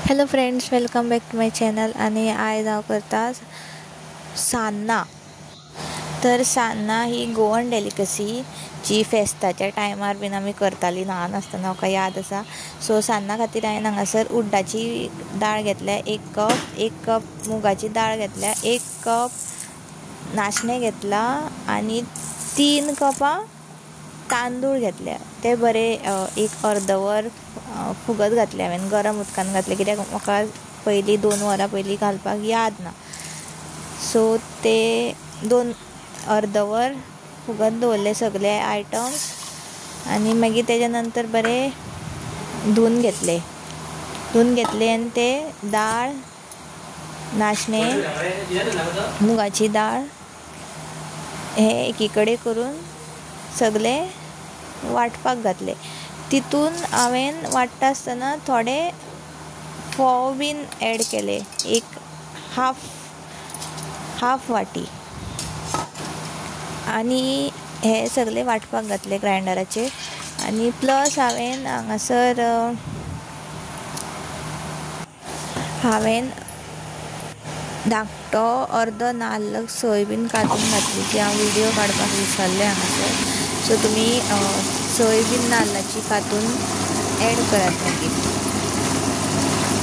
Hello friends, welcome back to my channel. आणि आयज हांव करता सान्नां. तर सान्नां ही गोवन डेलिकसी जी फेस्ताच्या टायमार बीन आमी करताली ल्हान आसतना, म्हाका याद आसा. सो सान्नां खातीर हांवें हांगासर उड्डाची दाळ घेतल्या 1 कप मुगाची दाळ घेतल्या, 1 कप नाचणें घेतला आणि 3 कपां तांदूळ घेतल्या. ते बरे एक अर्दवर फुगत घातले हांवें, गरम उदकान घातले कित्याक म्हाका पयलीं 2 वरां पयलीं घालपाक याद ना. सो ते अर्दवर फुगत दवरले सगळे आयटम्स आनी मागीर तेज्या नंतर बरे धुवन घेतले आनी ते दाळ, नाचणें, मुगाची दाळ हे एकी कडेन करून सगळे वांटपाक घातले. तितून हांवें वांट्टा आसतना थोडे फोव बीन एड केले, एक हाफ वाटी, आनी हे सगळे वांटपाक घातले ग्रायंडराचेर. आनी प्लस हांवें धाकटो अर्दो नाल्ल सोय बीन कांतून घातली, जी हांव व्हिडिओ काडपाक विसरलें हांगासर. सो तुमी सोय बीन नाल्लाची कांतून एड करात. मागीर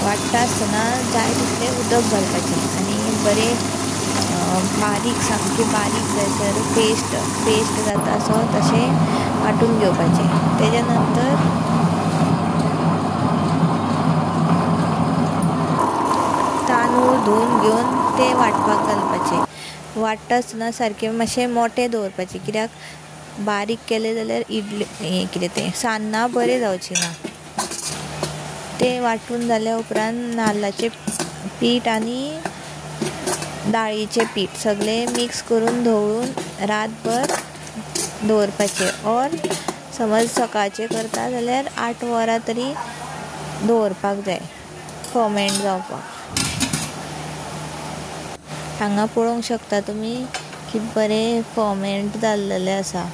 वांट्टा आसतना जाय तितलें उदक घालपाचें आनी बरें बारीक, सामकें बारीक जायसर पेस्ट जाता सो तशें वांटून घेवपाचें. तेज्या नंतर तांदूळ धुवन घेवन ते वांटपाक घालपाचे. वांट्टा आसतना सारकें मातशें मोटें दवरपाचें, कित्याक बारीक केलें जाल्यार सान्नां बरें जावचीं ना. ते वांटून जाल्या उपरांत नाल्लाचें पीठ आनी दाळीचें पीठ सगळें मिक्स करून धवळून रातभर दवरपाचें. ऑर समज सकाळचें करता जाल्यार 8 वरां तरी दवरपाक जाय फर्मेंट जावपाक. हांगा पळोवंक शकता तुमी की बरें फर्मेंट जाल्लेलें आसा.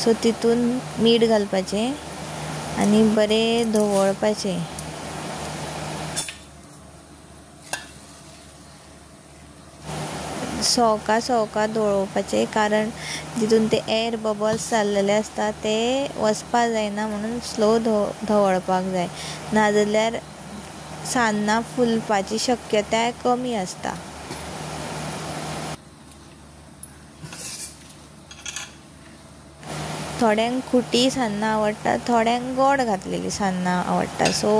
सो तितून मीठ घालपाचें आनी बरें धवळपाचें. सवका धवळपाचें, कारण तितून ते एअर बबल्स जाल्लेले आसता ते वचपा जायना म्हणून स्लो धवळपाक जाय, नाजाल्यार सान्नां फुलपाची शक्यताय कमी आसता. थोड्यांक खुटी सान्नां आवडटा, थोड्यांक गोड घातलेली सान्नां आवडटा. सो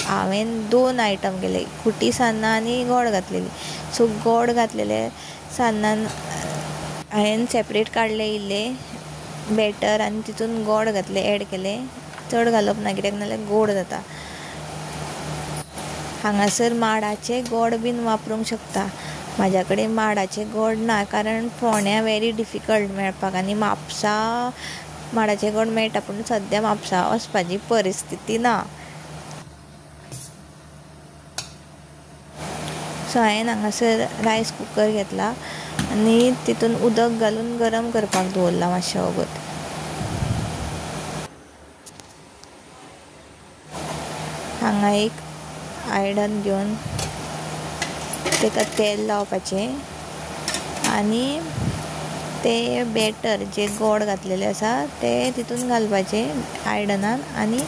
हांवें 2 आयटम केले, खुटी सान्नां आनी गोड घातलेली. सो गोड घातलेले सान्नान हांवें सेपरेट काडले इल्लें बॅटर आनी तितून गोड घातले, एड केले. चड घालप ना कित्याक नाल्यार गोड जाता. हांगासर माडाचे गोड बीन वापरूंक शकता. म्हाज्या कडेन माडाचे गोड ना, कारण फोण्या व्हेरी डिफिकल्ट मेळपाक आनी म्हापसा माडाचे गोड मेळटा, पूण सद्या म्हापसा वचपाची परिस्थिती ना. सो हांवें हांगासर रायस कुकर घेतला आनी तितून उदक घालून गरम करपाक दवरला मातशें वगत. हांगा एक आयदन घेवन तेका तेल लावपाचें आनी ते बॅटर जे गोड घातलेले आसा ते तितून घालपाचें आयदनान आनी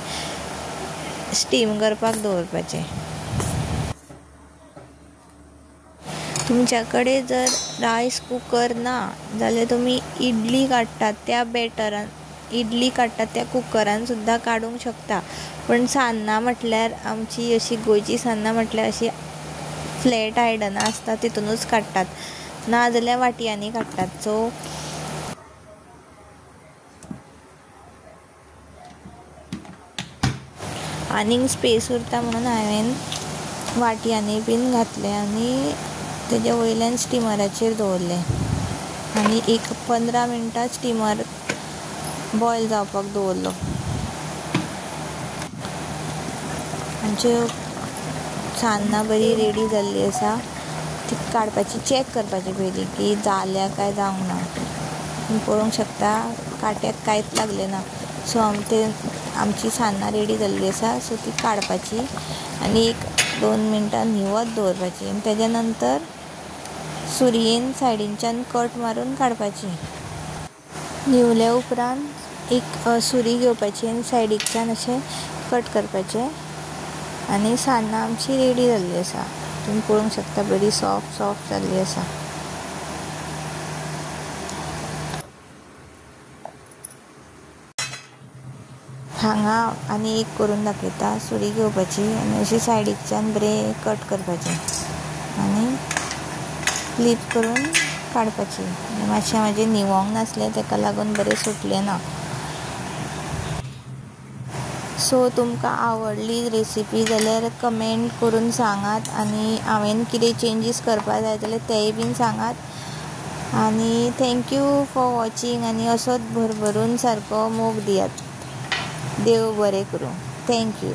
स्टीम करपाक दवरपाचें. तुमच्या कडेन जर रायस कुकर ना जाल्यार तुमी इडली काडटात त्या कुकरान सुद्दां काडूंक शकता. पण सान्नां म्हटल्यार आमची अशी गोंयची सान्नां म्हटल्यार अशी फ्लॅट आयदनां आसता तितूनूच काडटात, ना जाल्यार वाटयांनी काडटात. सो आनीक स्पेस उरता म्हणून हांवें वाटयांनी बीन घातले आनी तेज्या वयल्यान स्टिमराचेर दवरले आनी एक 15 मिनटां स्टिमर बॉयल जावपाक दवरलो. आमच्यो सान्नां बरी रेडी जाल्ली आसा. ती काडपाची, चॅक करपाची पयलीं की जाल्या काय जावंक ना. पळोवंक शकता काट्याक कांयच लागलें ना. सो आमची सान्नां रेडी जाल्ली आसा. सो ती काडपाची आनी एक 2 मिनटां न्हिवत दवरपाची आनी तेज्या नंतर सुरयेन सायडींच्यान कट मारून काडपाची. न्हिवल्या उपरांत एक सुरी घेवपाची आनी सायडीच्यान अशें कट करपाचें आनी सान्नां आमची रेडी जाल्ली आसा. तुम्ही पळोवंक शकता बरी सॉफ्ट जाल्ली आसा. हांगा आनी एक करून दाखयता. सुरी घेवपाची आनी अशी सायडीच्यान बरें कट करपाचें आनी फ्लिप करून काडपाची. मातशें म्हाजें निवोंक नासलें तेका लागून बरें सुटलें ना. सो तुमकां आवडली रेसिपी जाल्यार कमेंट करून सांगात आनी हांवें कितें चेंजीस करपा जाय जाल्यार तेय बीन सांगात आनी थँक्यू फॉर वॉचिंग आनी असोच भरभरून सारको मोग दियात. देव बरें करूं. थँक्यू.